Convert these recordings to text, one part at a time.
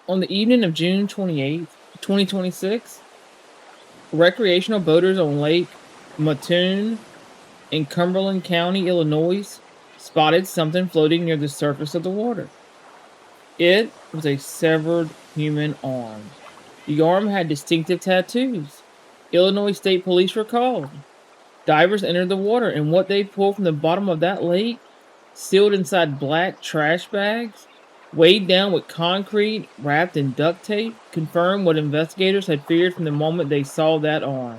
On the evening of June 28th, 2026, recreational boaters on Lake Mattoon in Cumberland County, Illinois, spotted something floating near the surface of the water. It was a severed human arm. The arm had distinctive tattoos. Illinois State Police were called. Divers entered the water, and what they pulled from the bottom of that lake, sealed inside black trash bags, weighed down with concrete, wrapped in duct tape, confirmed what investigators had feared from the moment they saw that arm.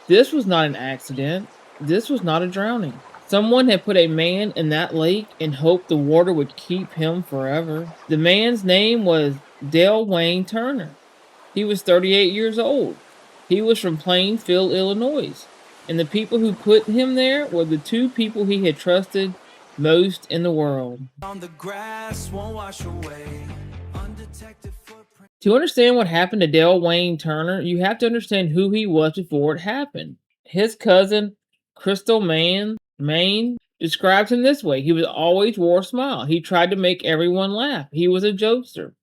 This was not an accident. This was not a drowning. Someone had put a man in that lake and hoped the water would keep him forever. The man's name was Dalewayne Turner. He was 38 years old. He was from Plainfield, Illinois. And the people who put him there were the two people he had trusted most in the world. On the grass won't wash away. Undetected footprints. To understand what happened to Dalewayne Turner, you have to understand who he was before it happened. His cousin, Crystal Maine, describes him this way. He was always wore a smile. He tried to make everyone laugh. He was a jokester,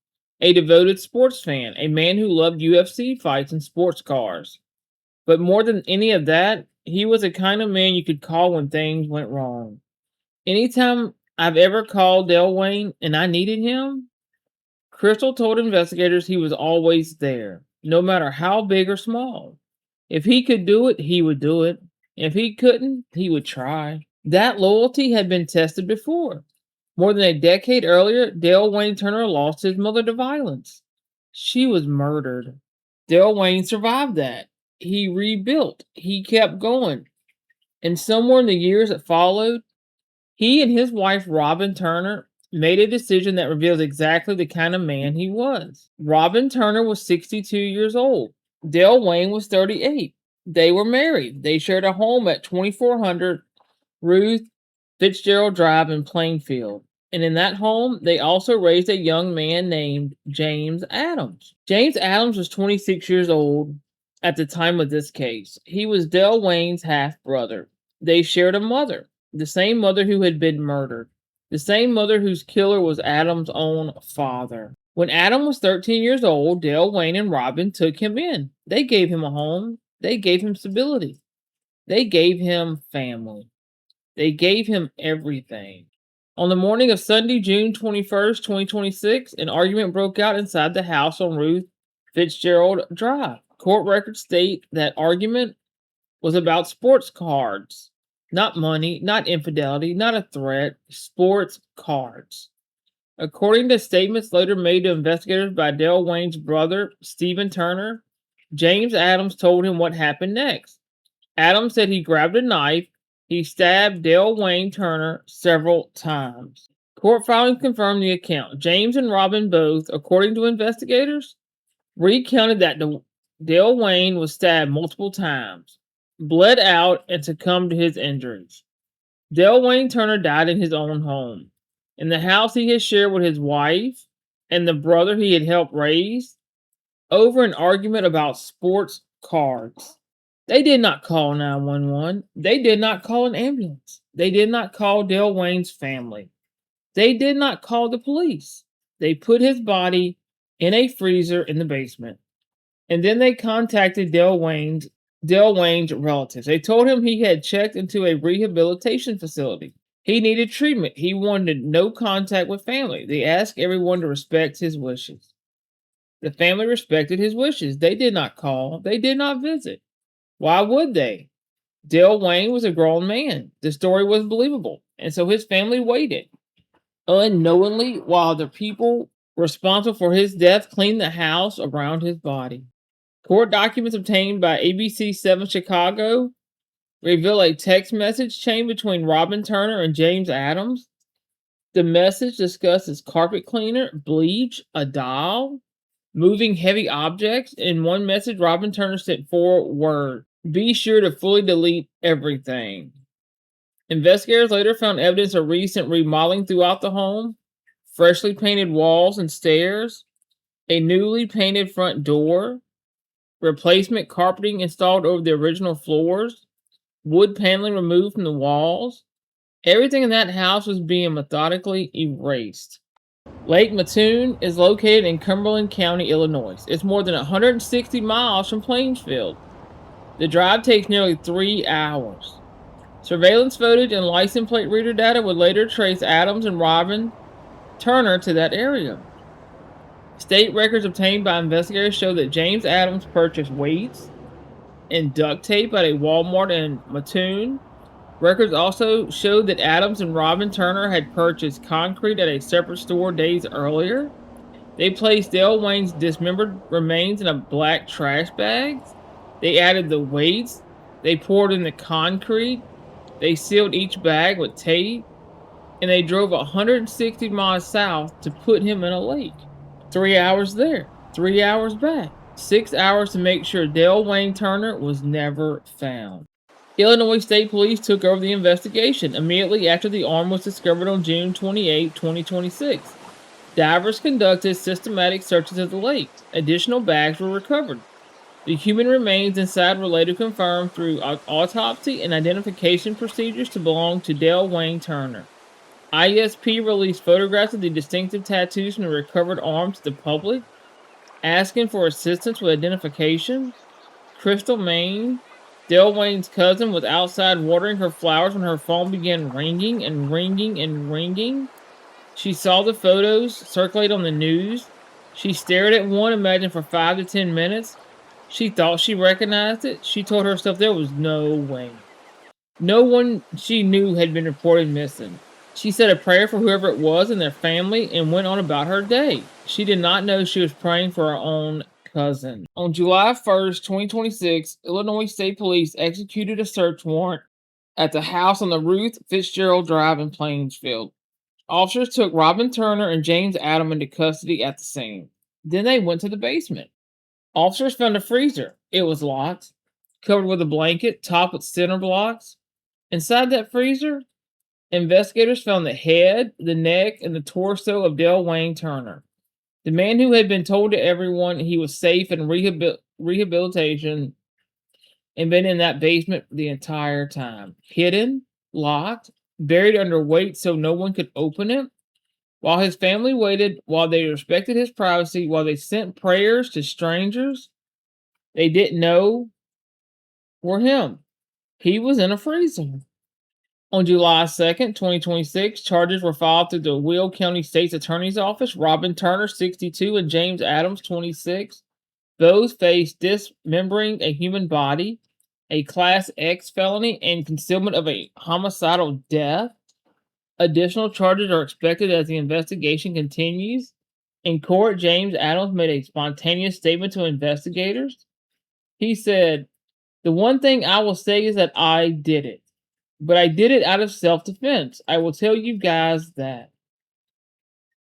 a devoted sports fan, a man who loved UFC fights and sports cars. But more than any of that, he was the kind of man you could call when things went wrong. Anytime I've ever called Dalewayne and I needed him, Crystal told investigators he was always there, no matter how big or small. If he could do it, he would do it. If he couldn't, he would try. That loyalty had been tested before. More than a decade earlier, Dalewayne Turner lost his mother to violence. She was murdered. Dalewayne survived that. He rebuilt. He kept going. And somewhere in the years that followed, he and his wife, Robin Turner, made a decision that reveals exactly the kind of man he was. Robin Turner was 62 years old. Dalewayne was 38. They were married. They shared a home at 2400 Ruth Fitzgerald Drive in Plainfield. And in that home, they also raised a young man named James Adams. James Adams was 26 years old at the time of this case. He was Dalewayne's half-brother. They shared a mother, the same mother who had been murdered, the same mother whose killer was Adam's own father. When Adam was 13 years old, Dalewayne and Robin took him in. They gave him a home. They gave him stability. They gave him family. They gave him everything. On the morning of Sunday, June 21st, 2026, an argument broke out inside the house on Ruth Fitzgerald Drive. Court records state that argument was about sports cards. Not money, not infidelity, not a threat, sports cards. According to statements later made to investigators by Dalewayne's brother, Stephen Turner, James Adams told him what happened next. Adams said he grabbed a knife. He stabbed Dalewayne Turner several times. Court filings confirmed the account. James and Robin both, according to investigators, recounted that Dalewayne was stabbed multiple times, bled out, and succumbed to his injuries. Dalewayne Turner died in his own home, in the house he had shared with his wife and the brother he had helped raise, over an argument about sports cards. They did not call 911. They did not call an ambulance. They did not call Dalewayne's family. They did not call the police. They put his body in a freezer in the basement. And then they contacted Dalewayne's relatives. They told him he had checked into a rehabilitation facility. He needed treatment. He wanted no contact with family. They asked everyone to respect his wishes. The family respected his wishes. They did not call. They did not visit. Why would they? Dalewayne was a grown man. The story was believable. And so his family waited unknowingly while the people responsible for his death cleaned the house around his body. Court documents obtained by ABC 7 Chicago reveal a text message chain between Robin Turner and James Adams. The message discusses carpet cleaner, bleach, a doll, moving heavy objects. In one message, Robin Turner sent 4 words: "Be sure to fully delete everything." Investigators later found evidence of recent remodeling throughout the home: freshly painted walls and stairs, a newly painted front door, replacement carpeting installed over the original floors, wood paneling removed from the walls. Everything in that house was being methodically erased. Lake Mattoon is located in Cumberland County, Illinois. It's more than 160 miles from Plainfield. The drive takes nearly 3 hours. Surveillance footage and license plate reader data would later trace Adams and Robin Turner to that area. State records obtained by investigators show that James Adams purchased weights and duct tape at a Walmart in Mattoon. Records also showed that Adams and Robin Turner had purchased concrete at a separate store days earlier. They placed Dalewayne's dismembered remains in a black trash bag. They added the weights. They poured in the concrete. They sealed each bag with tape. And they drove 160 miles south to put him in a lake. 3 hours there, 3 hours back, 6 hours to make sure Dalewayne Turner was never found. Illinois State Police took over the investigation immediately after the arm was discovered on June 28, 2026. Divers conducted systematic searches of the lake. Additional bags were recovered. The human remains inside were later confirmed through autopsy and identification procedures to belong to Dalewayne Turner. ISP released photographs of the distinctive tattoos from the recovered arm to the public, asking for assistance with identification. Crystal Maine, Dalewayne's cousin, was outside watering her flowers when her phone began ringing and ringing and ringing. She saw the photos circulate on the news. She stared at one, imagined for 5 to 10 minutes. She thought she recognized it. She told herself there was no way. No one she knew had been reported missing. She said a prayer for whoever it was and their family and went on about her day. She did not know she was praying for her own cousin. On July 1st, 2026, Illinois State Police executed a search warrant at the house on the Ruth Fitzgerald Drive in Plainfield. Officers took Robin Turner and James Adam into custody at the scene. Then they went to the basement. Officers found a freezer. It was locked, covered with a blanket, topped with cinder blocks. Inside that freezer, investigators found the head, the neck, and the torso of Dalewayne Turner, the man who had been told to everyone he was safe in rehabilitation and been in that basement the entire time. Hidden, locked, buried under weight so no one could open it. While his family waited, while they respected his privacy, while they sent prayers to strangers they didn't know were him. He was in a freezer. On July 2nd, 2026, charges were filed through the Will County State's Attorney's Office. Robin Turner, 62, and James Adams, 26, both faced dismembering a human body, a Class X felony, and concealment of a homicidal death. Additional charges are expected as the investigation continues. In court, James Adams made a spontaneous statement to investigators. He said, "The one thing I will say is that I did it. But I did it out of self-defense. I will tell you guys that."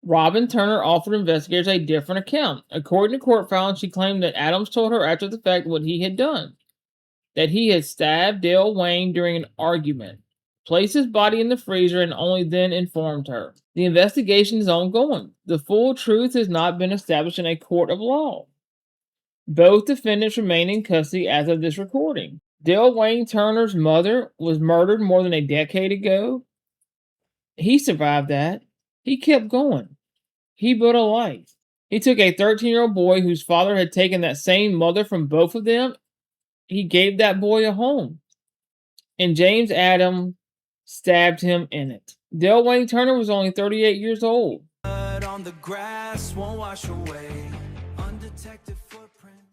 Robin Turner offered investigators a different account. According to court filings, she claimed that Adams told her after the fact what he had done, that he had stabbed Dalewayne during an argument, placed his body in the freezer, and only then informed her. The investigation is ongoing. The full truth has not been established in a court of law. Both defendants remain in custody as of this recording. Dalewayne Turner's mother was murdered more than a decade ago. He survived that. He kept going. He built a life. He took a 13-year-old boy whose father had taken that same mother from both of them. He gave that boy a home. And James Adams stabbed him in it. Dalewayne Turner was only 38 years old. On the grass won't wash away. Undetected